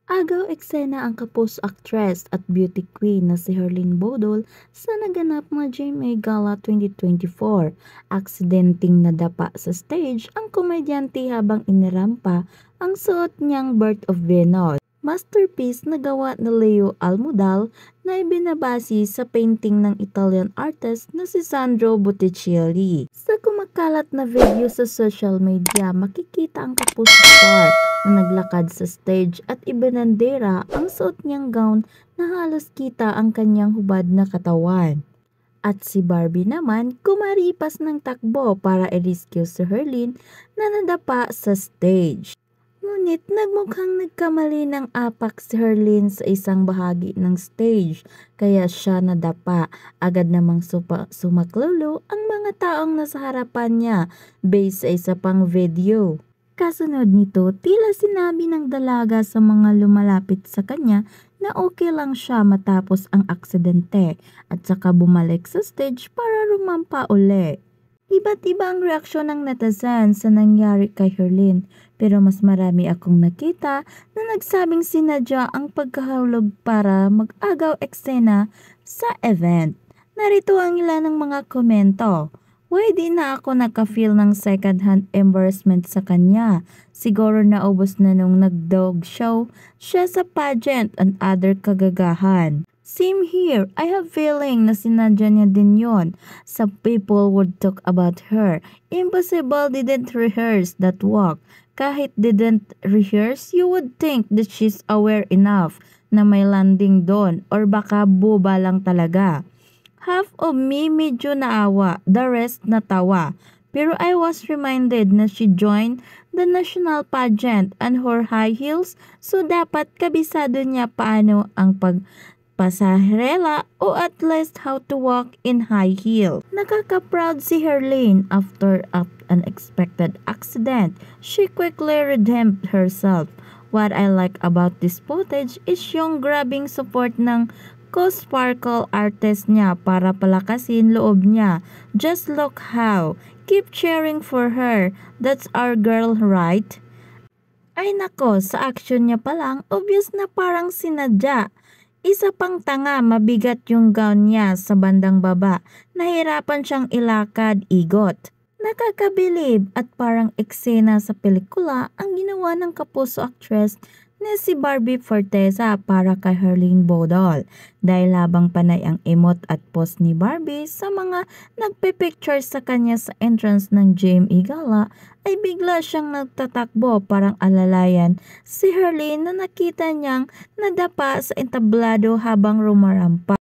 Agaw eksena ang kapos actress at beauty queen na si Herlyn Bodol sa naganap na GMA Gala 2024. Aksidenteng nadapa sa stage ang komedyante habang inirampa ang suot niyang Birth of Venus. Masterpiece na gawa ni Leo Almodal na ibinabase sa painting ng Italian artist na si Sandro Botticelli. Sa kumakalat na video sa social media, makikita ang kapos star na naglakad sa stage at ibinandera ang suot niyang gown na halos kita ang kanyang hubad na katawan. At si Barbie naman kumaripas ng takbo para i-rescue si Herlyn na nadapa sa stage. Ngunit nagmukhang nagkamali ng apak si Herlyn sa isang bahagi ng stage kaya siya nadapa. Agad namang sumaklolo ang mga taong nasa harapan niya based sa isa pang video. Kasunod nito, tila sinabi ng dalaga sa mga lumalapit sa kanya na okay lang siya matapos ang aksidente at saka bumalik sa stage para rumampa uli. Iba't iba ang reaksyon ng netizen sa nangyari kay Herlyn, pero mas marami akong nakita na nagsabing sinadya ang pagkahulog para mag-agaw eksena sa event. Narito ang ilan ng mga komento. Why di na ako naka-feel ng second-hand embarrassment sa kanya? Siguro naubos na nung nag-dog show siya sa pageant and other kagagahan. Same here, I have feeling na sinadya niya din yon. Some people would talk about her. Impossible didn't rehearse that walk. Kahit didn't rehearse, you would think that she's aware enough na may landing doon or baka boba lang talaga. Half of me medyo naawa, the rest natawa. Pero I was reminded na she joined the national pageant and her high heels, so dapat kabisado niya paano ang pasahirela o at least how to walk in high heel. Nakaka-proud si Herlyn after an unexpected accident. She quickly redeemed herself. What I like about this footage is yung grabbing support ng co-sparkle artist niya para palakasin loob niya. Just look how. Keep cheering for her. That's our girl, right? Ay nako, sa action niya pa lang, obvious na parang sinadya. Isa pang tanga, mabigat yung gown niya sa bandang baba. Nahirapan siyang ilakad, igot. Nakakabilib at parang eksena sa pelikula ang ginawa ng kapuso actress na si Barbie Forteza para kay Herlyn Bodol. Dahil habang panay ang emote at post ni Barbie sa mga nagpe-picture sa kanya sa entrance ng GMA Gala, ay bigla siyang nagtatakbo parang alalayan si Herlyn na nakita niyang nadapa sa entablado habang rumarampa.